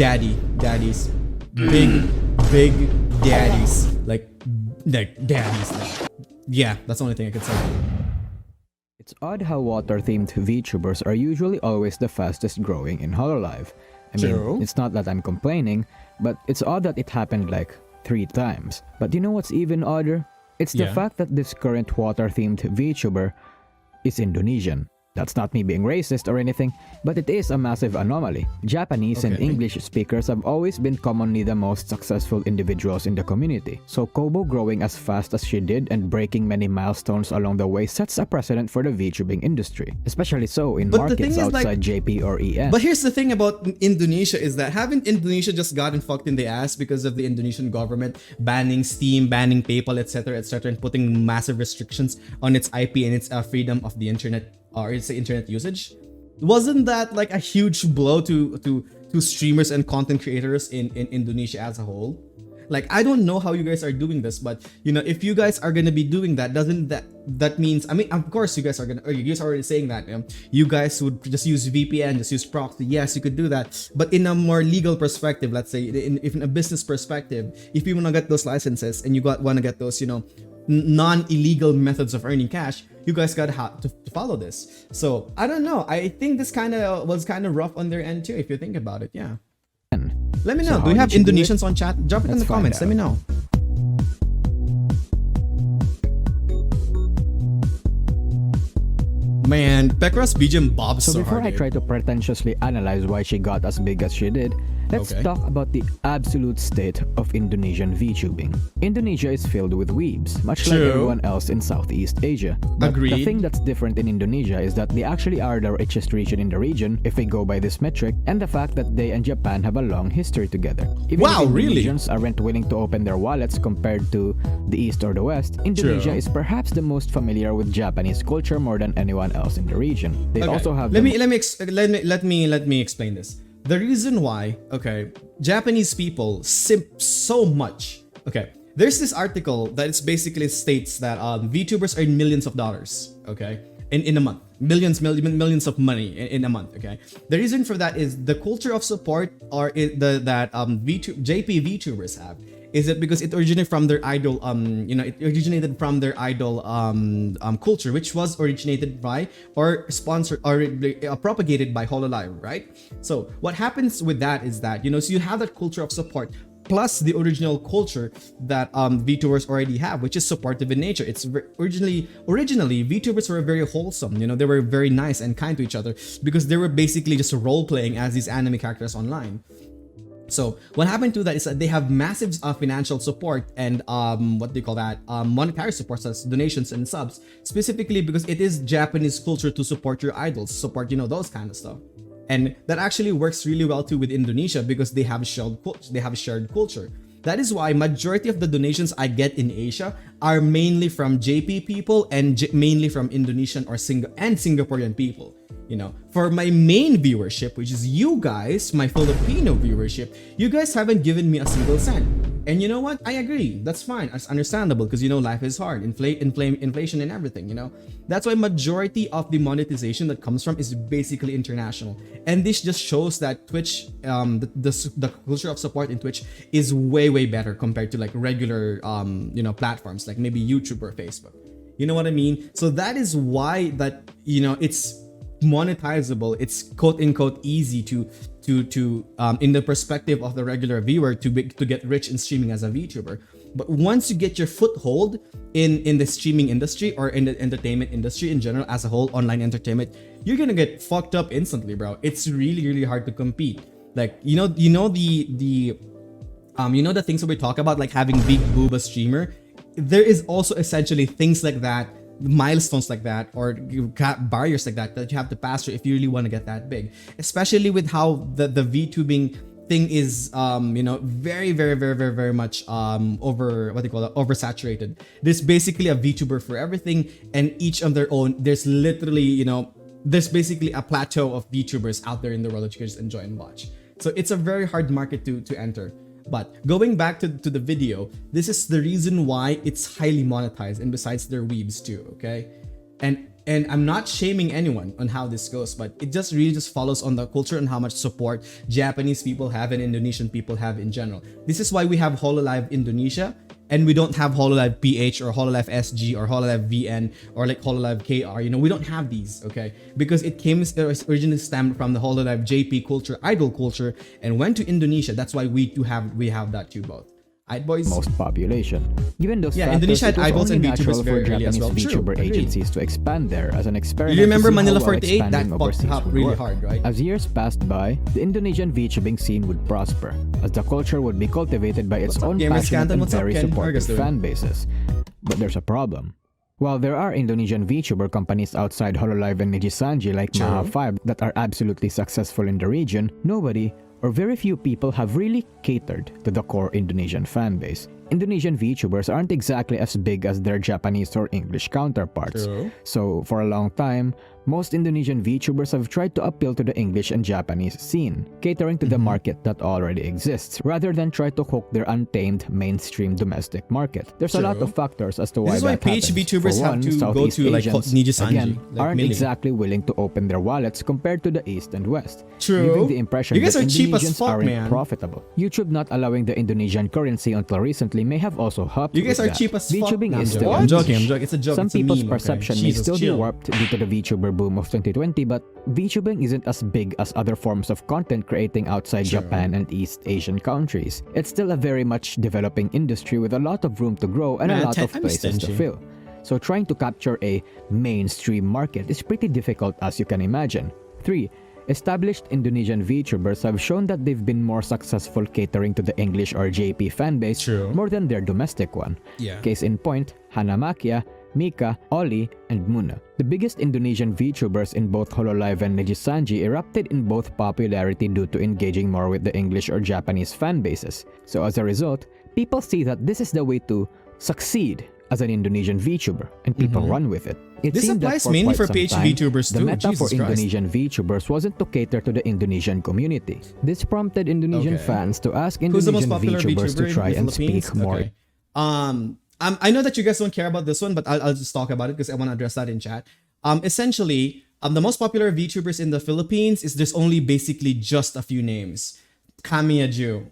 daddies, big daddies, like daddies. Like, yeah, that's the only thing I could say. It's odd how water-themed VTubers are usually always the fastest growing in Hololive. I mean, True. it's not that I'm complaining, but it's odd that it happened like 3 times. But you know what's even odder? It's the Yeah. fact that this current water-themed VTuber is Indonesian. That's not me being racist or anything, but it is a massive anomaly. Japanese and Okay. English speakers have always been commonly the most successful individuals in the community. So Kobo growing as fast as she did and breaking many milestones along the way sets a precedent for the VTubing industry. Especially so in But the thing markets is, like- outside JP or EM. But here's the thing about Indonesia is that haven't Indonesia just gotten fucked in the ass because of the Indonesian government banning Steam, banning PayPal, etc., and putting massive restrictions on its IP and its freedom of the internet, or it's the internet usage? Wasn't that like a huge blow to streamers and content creators in Indonesia as a whole? Like, I don't know how you guys are doing this, but you know, if you guys are gonna be doing that, doesn't that means, I mean, of course you guys are gonna, or you guys are already saying that you guys would just use VPN, just use proxy. Yes, you could do that, but in a more legal perspective, let's say in a business perspective, if you wanna get those licenses and you wanna get those, you know, non-illegal methods of earning cash, you guys gotta have to follow this. So I don't know, I think this was kind of rough on their end too, if you think about it. Yeah, let me know. So Do we how have did you do it? Indonesians on chat? Drop it in Let's the find comments. Let me out. know. Man, Pekra's BGM bobs So so before hard, I dude. try to pretentiously analyze why she got as big as she did, let's Okay. talk about the absolute state of Indonesian VTubing. Indonesia is filled with weebs, much like True. everyone else in Southeast Asia. But the Agreed. thing that's different in Indonesia is that they actually are the richest region in the region, if we go by this metric, and the fact that they and Japan have a long history together. Even Wow, if really? Indonesians aren't willing to open their wallets compared to the East or the West, Indonesia True. is perhaps the most familiar with Japanese culture more than anyone else in the region. They Okay. also have let the me explain this. The reason why, okay, Japanese people simp so much. Okay, there's this article that it's basically states that VTubers earn millions of dollars, okay, in a month, millions of money in a month. Okay, the reason for that is the culture of support JP VTubers have. Is it because it originated from their idol, it originated from their idol culture, which was originated by or sponsored or propagated by Hololive, right? So what happens with that is that, so you have that culture of support plus the original culture that VTubers already have, which is supportive in nature. It's originally VTubers were very wholesome. They were very nice and kind to each other because they were basically just role playing as these anime characters online. So what happened to that is that they have massive financial support and monetary support, such as donations and subs, specifically because it is Japanese culture to support your idols, support those kind of stuff. And that actually works really well too with Indonesia because they have shared culture. That is why majority of the donations I get in Asia are mainly from JP people and mainly from Indonesian or Singaporean people. For my main viewership, which is you guys, my Filipino viewership, you guys haven't given me a single cent. And you know what? I agree. That's fine. It's understandable because life is hard, inflation and everything. That's why majority of the monetization that comes from is basically international. And this just shows that Twitch, the culture of support in Twitch is way better compared to like regular platforms like maybe YouTube or Facebook. You know what I mean? So that is why that it's monetizable. It's quote unquote easy to in the perspective of the regular viewer to get rich in streaming as a VTuber. But once you get your foothold in the streaming industry or in the entertainment industry in general as a whole, online entertainment, you're gonna get fucked up instantly, bro. It's really hard to compete. Like the things that we talk about, like having big booba streamer. There is also essentially things like that, milestones like that, or barriers like that you have to pass through if you really want to get that big, especially with how the VTubing thing is very much oversaturated. There's basically a VTuber for everything, and each on their own. There's literally there's basically a plateau of VTubers out there in the world that you can just enjoy and watch. So it's a very hard market to enter. But going back to the video, this is the reason why it's highly monetized, and besides their weebs too, okay? And And I'm not shaming anyone on how this goes, but it just really just follows on the culture and how much support Japanese people have and Indonesian people have in general. This is why we have Hololive Indonesia and we don't have Hololive PH or Hololive SG or Hololive VN or like Hololive KR. You know, we don't have these, okay? Because it originally stemmed from the Hololive JP culture, idol culture, and went to Indonesia. That's why we have that too both. Right, boys? Most population. Given those Yeah, factors, Indonesia had it was idols only and VTubers natural for very early as Japanese well. True, VTuber agreed. agencies to expand there as an experiment. You remember to see how Manila well 48? That expanding fucked overseas up would really work. hard, right? As years passed by, the Indonesian VTubing scene would prosper, as the culture would be cultivated by its What's up, own Gamer passionate Scanton? and What's up, very Ken? How are you supportive guys doing? fan bases. But there's a problem. While there are Indonesian VTuber companies outside Hololive and Nijisanji like True. Maha 5 that are absolutely successful in the region, nobody or very few people have really catered to the core Indonesian fan base. Indonesian VTubers aren't exactly as big as their Japanese or English counterparts. True. So for a long time, most Indonesian VTubers have tried to appeal to the English and Japanese scene, catering to the market that already exists, rather than try to hook their untamed mainstream domestic market. There's a lot True. of factors as to why This is why that happens. VTubers For have one, to go Southeast to like Asians, Nijisanji, again, like aren't Millie. exactly willing to open their wallets compared to the East and West, True. giving the impression You guys that are cheap as Indonesians fuck, aren't man. profitable. YouTube not allowing the Indonesian currency until recently may have also helped. You guys with are that. cheap as fuck. VTubing No, is I'm still joking. a I'm joking. niche. I'm joking. It's a joke. Some It's a people's meme, perception okay? may Jesus, still chill. be warped due to the VTuber boom of 2020, but VTubing isn't as big as other forms of content creating outside True. Japan and East Asian countries. It's still a very much developing industry with a lot of room to grow and Man, a lot of I'm places to stingy. fill. So trying to capture a mainstream market is pretty difficult, as you can imagine. 3. Established Indonesian VTubers have shown that they've been more successful catering to the English or JP fanbase True. more than their domestic one. Yeah. Case in point, Hanamakia, Mika, Oli, and Muna. The biggest Indonesian VTubers in both Hololive and Nijisanji erupted in both popularity due to engaging more with the English or Japanese fan bases. So as a result, people see that this is the way to succeed as an Indonesian VTuber, and people run with it. It This seemed that applies for mainly quite for some PH time, VTubers the too. meta for Jesus Christ. Indonesian VTubers wasn't to cater to the Indonesian community. This prompted Indonesian Okay. fans to ask Who's the most Indonesian popular VTubers VTuber to in try the and Philippines? speak more. Okay. I know that you guys don't care about this one, but I'll just talk about it because I want to address that in chat. Essentially, the most popular VTubers in the Philippines is there's only basically just a few names. Kamiyaju.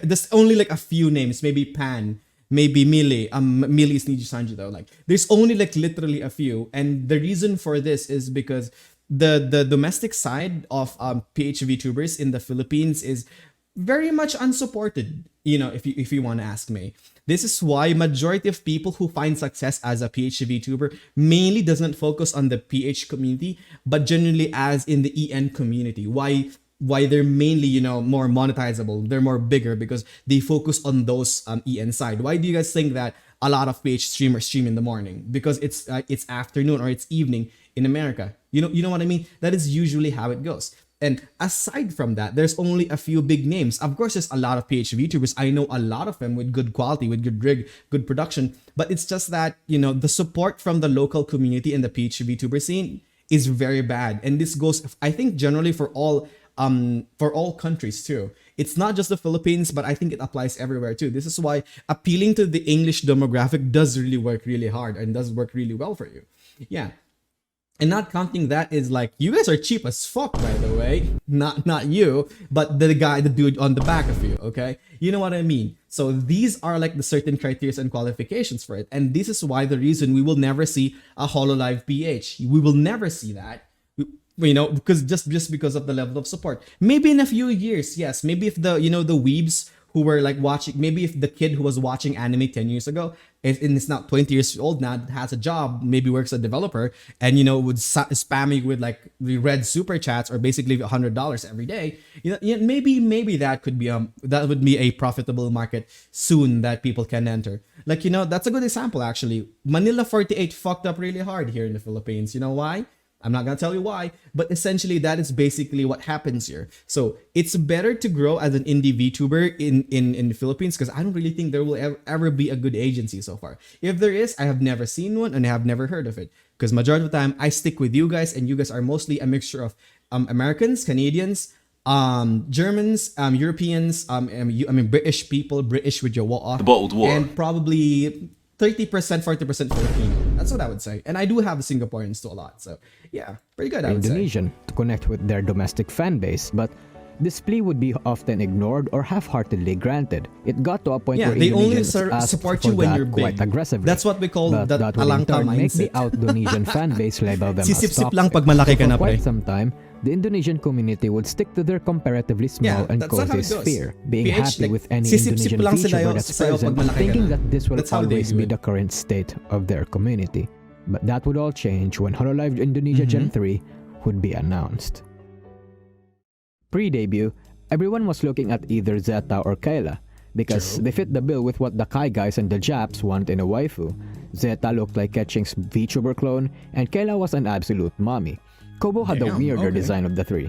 There's only like a few names. Maybe Pan. Maybe Millie. Millie is Nijisanji though. Like there's only like literally a few, and the reason for this is because the domestic side of PH VTubers in the Philippines is very much unsupported. You know, if you want to ask me, this is why majority of people who find success as a PH VTuber mainly doesn't focus on the PH community, but generally as in the EN community. Why they're mainly, you know, more monetizable, they're more bigger because they focus on those EN side. Why do you guys think that a lot of PH streamers stream in the morning? Because it's afternoon or it's evening in America. You know what I mean? That is usually how it goes. And aside from that, there's only a few big names. Of course, there's a lot of PH VTubers. I know a lot of them with good quality, with good rig, good production. But it's just that, you know, the support from the local community in the PH VTuber scene is very bad. And this goes, I think, generally for all countries too. It's not just the Philippines, but I think it applies everywhere too. This is why appealing to the English demographic does really work really hard and does work really well for you. Yeah. And not counting that is like, you guys are cheap as fuck, by the way. Not you, but the dude on the back of you, okay? You know what I mean? So these are like the certain criteria and qualifications for it. And this is why the reason we will never see a Hololive PH. We will never see that. You know, because just because of the level of support. Maybe in a few years, yes. Maybe if the weebs who were like watching, maybe if the kid who was watching anime 10 years ago, and it's now 20 years old now, has a job, maybe works as a developer, and would spam you with like the red super chats or basically $100 every day. Maybe that could be that would be a profitable market soon that people can enter. Like, that's a good example actually. Manila 48 fucked up really hard here in the Philippines. You know why? I'm not gonna tell you why, but essentially that is basically what happens here. So it's better to grow as an indie VTuber in the Philippines, because I don't really think there will ever be a good agency so far. If there is, I have never seen one and I have never heard of it. Because majority of the time I stick with you guys, and you guys are mostly a mixture of Americans, Canadians, Germans, Europeans, British people, British with your wall off, the bottled water, and probably 30%, 40% Filipino. That's what I would say. And I do have the Singaporeans too a lot. So yeah, pretty good, I would say. Indonesian to connect with their domestic fan base, but this plea would be often ignored or half-heartedly granted. It got to a point where they only Indonesians asked support for you when that you're big. quite aggressively. That's what we call But that that would in alangka turn make the mindset. out-Indonesian fan base label them as Sisip-sip toxic. lang pag malaki ka So na, for quite pre. some time, the Indonesian community would stick to their comparatively small and that's not how cozy it goes. sphere, being PH, happy like, with any sisip-sip Indonesian lang sila VTuber yun that's sa'yo pag present, malaki ka thinking na. that this will That's how they always do be it. the current state of their community. But that would all change when Hololive Indonesia Gen 3 would be announced. Pre-debut, everyone was looking at either Zeta or Kayla, because True. they fit the bill with what the Kai guys and the Japs want in a waifu. Zeta looked like Ketching's VTuber clone, and Kayla was an absolute mommy. Kobo had the Damn, weirder okay. design of the three.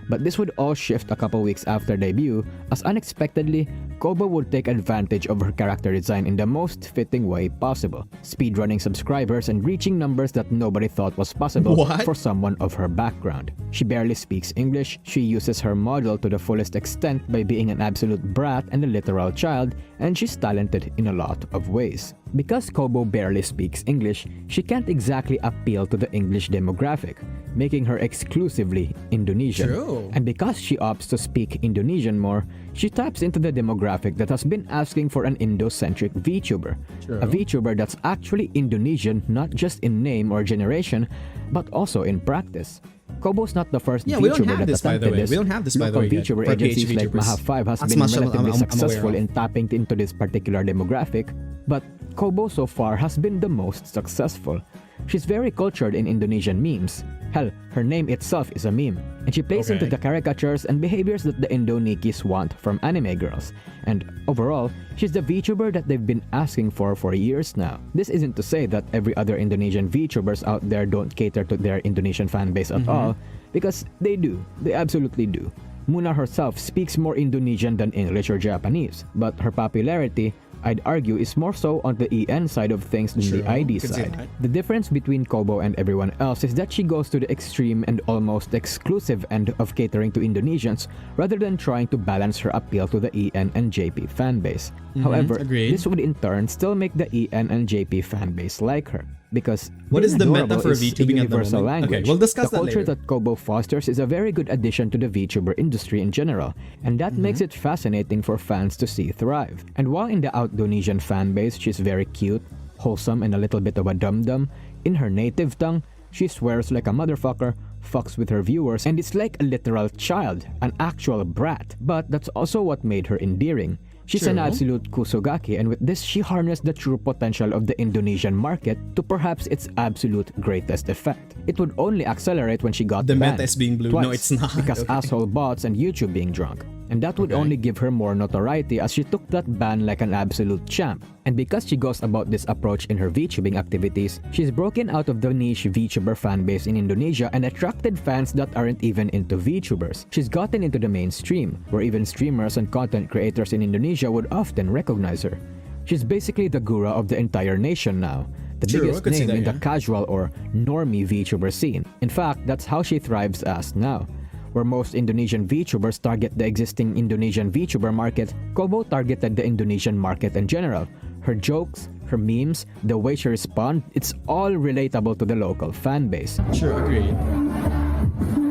But this would all shift a couple weeks after debut, as unexpectedly, Kobo would take advantage of her character design in the most fitting way possible, speedrunning subscribers and reaching numbers that nobody thought was possible What? for someone of her background. She barely speaks English, she uses her model to the fullest extent by being an absolute brat and a literal child, and she's talented in a lot of ways. Because Kobo barely speaks English, she can't exactly appeal to the English demographic, making her exclusively Indonesian. True. And because she opts to speak Indonesian more, she taps into the demographic that has been asking for an Indo-centric VTuber. True. A VTuber that's actually Indonesian not just in name or generation, but also in practice. Kobo's not the first Yeah, we don't VTuber have that this, by the attempted way. this. We don't have this, by the Local way, yet. VTuber For agencies PH like VTubers. Maha5 has As been much as relatively I'm aware successful of. in tapping into this particular demographic, but Kobo so far has been the most successful. She's very cultured in Indonesian memes. Hell, her name itself is a meme, and she plays into Okay. the caricatures and behaviors that the Indo-Nikis want from anime girls. And overall, she's the VTuber that they've been asking for years now. This isn't to say that every other Indonesian VTubers out there don't cater to their Indonesian fanbase at all, because they do. They absolutely do. Muna herself speaks more Indonesian than English or Japanese, but her popularity, I'd argue, is more so on the EN side of things than True, the ID could say side. that. The difference between Kobo and everyone else is that she goes to the extreme and almost exclusive end of catering to Indonesians rather than trying to balance her appeal to the EN and JP fanbase. However, agreed. this would in turn still make the EN and JP fanbase like her. Because What is the being meta adorable for is a VTubing at the universal moment? Okay, language. we'll discuss the that culture later. that Kobo fosters is a very good addition to the VTuber industry in general, and that makes it fascinating for fans to see thrive. And while in the out-Indonesian fanbase she's very cute, wholesome, and a little bit of a dum-dum, in her native tongue, she swears like a motherfucker, fucks with her viewers, and is like a literal child, an actual brat. But that's also what made her endearing. She's an True. absolute kusogaki, and with this she harnessed the true potential of the Indonesian market to perhaps its absolute greatest effect. It would only accelerate when she got The banned meta is being blue. twice, No, it's not. because Okay. asshole bots and YouTube being drunk. And that would Okay. only give her more notoriety as she took that ban like an absolute champ. And because she goes about this approach in her VTubing activities, she's broken out of the niche VTuber fanbase in Indonesia and attracted fans that aren't even into VTubers. She's gotten into the mainstream, where even streamers and content creators in Indonesia would often recognize her. She's basically the guru of the entire nation now, the True, I biggest could see name that, in the yeah. casual or normie VTuber scene. In fact, that's how she thrives as now. Where most Indonesian VTubers target the existing Indonesian VTuber market, Kobo targeted the Indonesian market in general. Her jokes, her memes, the way she responds, it's all relatable to the local fan base. Sure, agreed.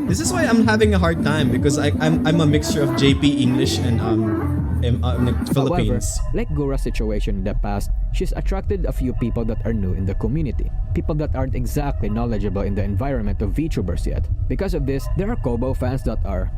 This is why I'm having a hard time because I'm a mixture of JP English and Philippines. However, like Gura's situation in the past, she's attracted a few people that are new in the community. People that aren't exactly knowledgeable in the environment of VTubers yet. Because of this, there are Kobo fans that are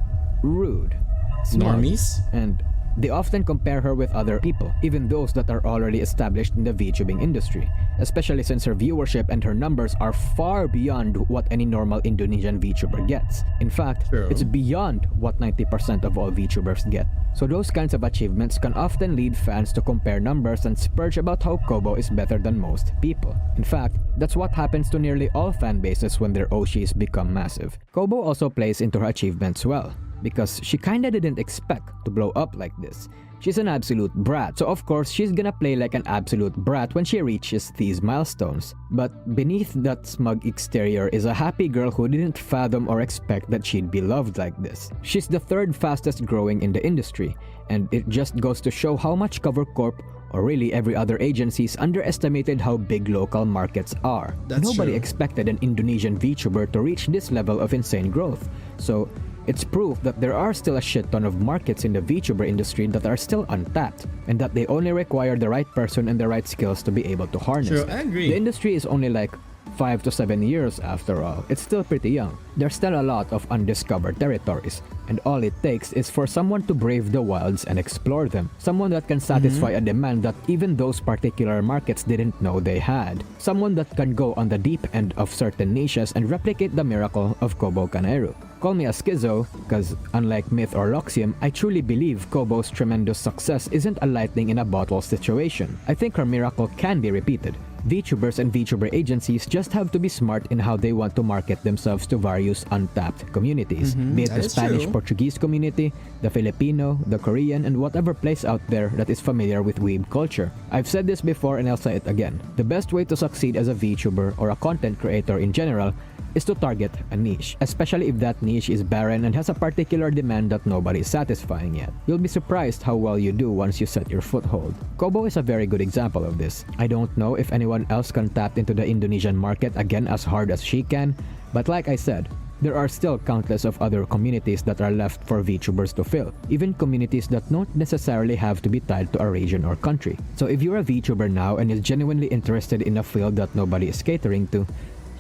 rude, smart, Normies? and they often compare her with other people, even those that are already established in the VTubing industry, especially since her viewership and her numbers are far beyond what any normal Indonesian VTuber gets. In fact, True. it's beyond what 90% of all VTubers get. So those kinds of achievements can often lead fans to compare numbers and spurge about how Kobo is better than most people. In fact, that's what happens to nearly all fan bases when their OGs become massive. Kobo also plays into her achievements well, because she kinda didn't expect to blow up like this. She's an absolute brat, so of course she's gonna play like an absolute brat when she reaches these milestones. But beneath that smug exterior is a happy girl who didn't fathom or expect that she'd be loved like this. She's the third fastest growing in the industry, and it just goes to show how much Cover Corp or really every other agencies underestimated how big local markets are. That's Nobody true. expected an Indonesian VTuber to reach this level of insane growth. So it's proof that there are still a shit ton of markets in the VTuber industry that are still untapped, and that they only require the right person and the right skills to be able to harness. True, I agree. The industry is only like 5 to 7 years after all. It's still pretty young. There's still a lot of undiscovered territories, and all it takes is for someone to brave the wilds and explore them. Someone that can satisfy a demand that even those particular markets didn't know they had. Someone that can go on the deep end of certain niches and replicate the miracle of Kobo Kanaeru. Call me a schizo, cause unlike Myth or Loxium, I truly believe Kobo's tremendous success isn't a lightning in a bottle situation. I think her miracle can be repeated. VTubers and VTuber agencies just have to be smart in how they want to market themselves to various untapped communities, be it that the is Spanish true. Portuguese community, the Filipino, the Korean, and whatever place out there that is familiar with weeb culture. I've said this before and I'll say it again. The best way to succeed as a VTuber or a content creator in general is to target a niche, especially if that niche is barren and has a particular demand that nobody is satisfying yet. You'll be surprised how well you do once you set your foothold. Kobo is a very good example of this. I don't know if anyone else can tap into the Indonesian market again as hard as she can, but like I said, there are still countless of other communities that are left for VTubers to fill, even communities that don't necessarily have to be tied to a region or country. So if you're a VTuber now and is genuinely interested in a field that nobody is catering to,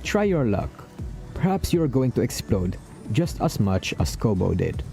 try your luck. Perhaps you're going to explode just as much as Kobo did.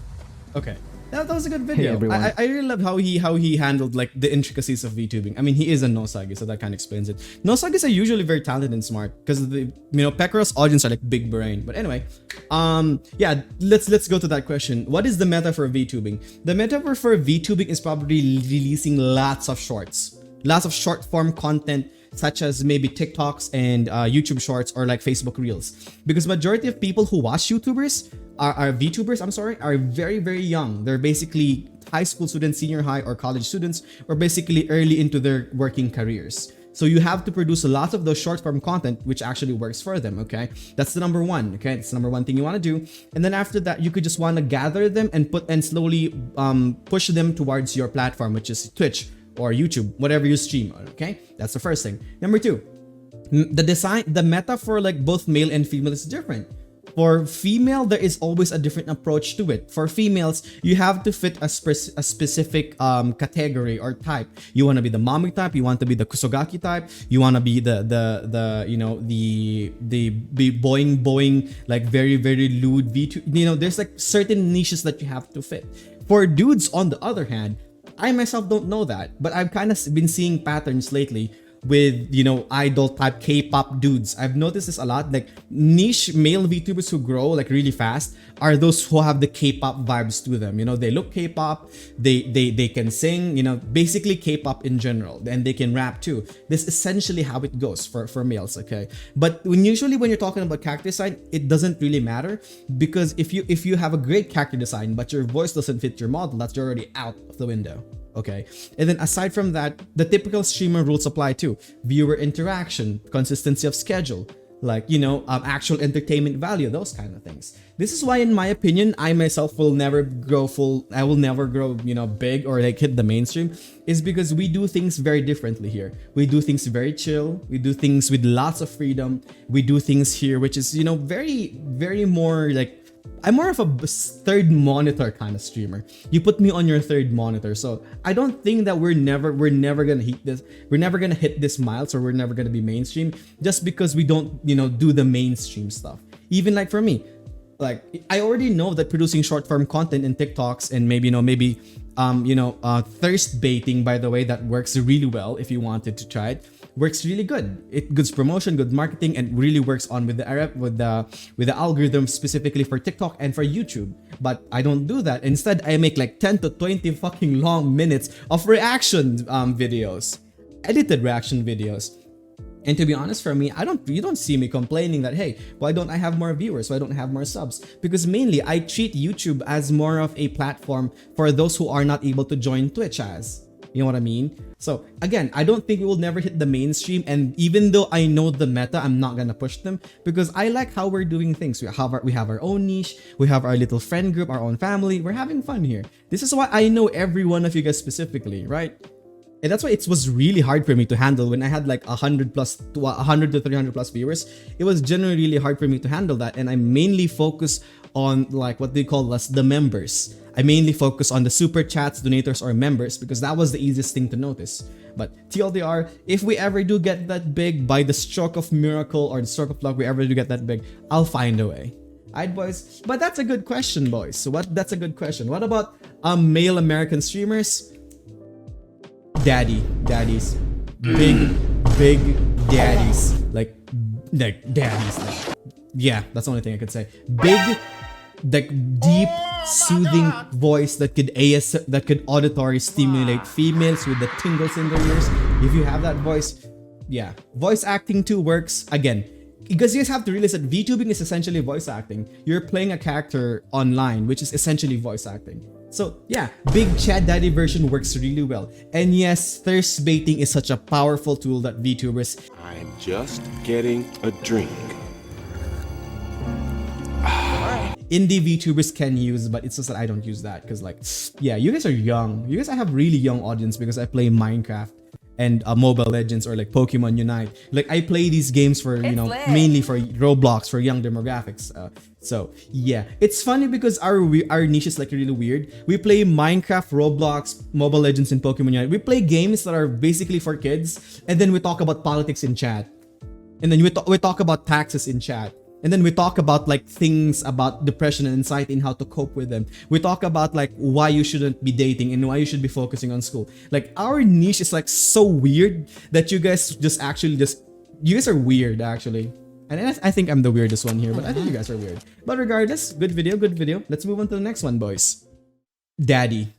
Okay. That was a good video. everyone. I really love how he handled like the intricacies of VTubing. I mean, he is a Nousagi, so that kind of explains it. Nousagis are usually very talented and smart because the Pekro's audience are like big brain. But anyway, yeah, let's go to that question. What is the meta for VTubing? The meta for VTubing is probably releasing lots of shorts, lots of short form content, such as maybe TikToks and YouTube Shorts or like Facebook Reels, because majority of people who watch YouTubers are VTubers. I'm sorry, are very young. They're basically high school students, senior high or college students, or basically early into their working careers. So you have to produce a lot of those short form content, which actually works for them. Okay, that's the number one. Okay, it's the number one thing you want to do, and then after that, you could just want to gather them and slowly push them towards your platform, which is Twitch or YouTube, whatever you stream. Okay, that's the first thing. Number two, the meta for like both male and female is different. For female, there is always a different approach to it. For females, you have to fit a specific category or type. You want to be the mommy type, you want to be the kusogaki type, you want to be the boing like very lewd V2. There's like certain niches that you have to fit. For dudes, on the other hand, I myself don't know that, but I've kind of been seeing patterns lately with idol type K-pop dudes. I've noticed this a lot. Like niche male VTubers who grow like really fast are those who have the K-pop vibes to them. They look K-pop, they can sing, basically K-pop in general, and they can rap too. This is essentially how it goes for males, okay? But usually when you're talking about character design, it doesn't really matter, because if you have a great character design but your voice doesn't fit your model, that's already out of the window. Okay, and then aside from that, the typical streamer rules apply too. Viewer interaction, consistency of schedule, like actual entertainment value, those kind of things. This is why, in my opinion, I myself will never grow big or like hit the mainstream, is because we do things very differently here. We do things very chill. We do things with lots of freedom. We do things here which is very more like, I'm more of a third monitor kind of streamer. You put me on your third monitor. So I don't think that we're never gonna hit this. We're never gonna hit this miles, or we're never gonna be mainstream just because we don't, do the mainstream stuff. Even like for me, like I already know that producing short form content in TikToks and maybe thirst baiting, by the way, that works really well if you wanted to try it. Works really good. It good promotion, good marketing, and really works on with the algorithm specifically for TikTok and for YouTube. But I don't do that. Instead, I make like 10 to 20 fucking long minutes of reaction videos, edited reaction videos. And to be honest, for me, you don't see me complaining that, hey, why don't I have more viewers? Why don't I have more subs? Because mainly I treat YouTube as more of a platform for those who are not able to join Twitch as. You know what I mean? So again, I don't think we will never hit the mainstream, and even though I know the meta, I'm not gonna push them because I like how we're doing things. We have our own niche, we have our little friend group, our own family. We're having fun here. This is why I know every one of you guys specifically, right? And that's why it was really hard for me to handle when I had like 100 plus to 100 to 300 plus viewers. It was generally really hard for me to handle that, and I mainly focus on like what they call us the members. I mainly focus on the super chats, donators, or members because that was the easiest thing to notice. But TLDR, if we ever do get that big by the stroke of miracle or the stroke of luck, we ever do get that big, I'll find a way. Alright, boys. But that's a good question, boys. So that's a good question. What about male American streamers? Daddies. Big daddies. Like daddies. Like, yeah, that's the only thing I could say. Big, like deep, soothing voice that could auditory stimulate females with the tingles in their ears. If you have that voice, yeah. Voice acting too works. Again, because you guys have to realize that VTubing is essentially voice acting. You're playing a character online, which is essentially voice acting. So yeah, big Chad Daddy version works really well. And yes, thirst baiting is such a powerful tool that VTubers... I'm just getting a drink. Indie VTubers can use, but it's just that I don't use that because like, yeah, you guys are young. You guys have really young audience because I play Minecraft and Mobile Legends or like Pokemon Unite. Like I play these games for, you know, mainly for Roblox, for young demographics. So yeah, it's funny because our niche is like really weird. We play Minecraft, Roblox, Mobile Legends, and Pokemon Unite. We play games that are basically for kids, and then we talk about politics in chat, and then we talk about taxes in chat. And then we talk about like things about depression and anxiety and how to cope with them. We talk about like why you shouldn't be dating and why you should be focusing on school. Like our niche is like so weird that you guys you guys are weird actually. And I think I'm the weirdest one here, but I think you guys are weird. But regardless, good video. Let's move on to the next one, boys. Daddy.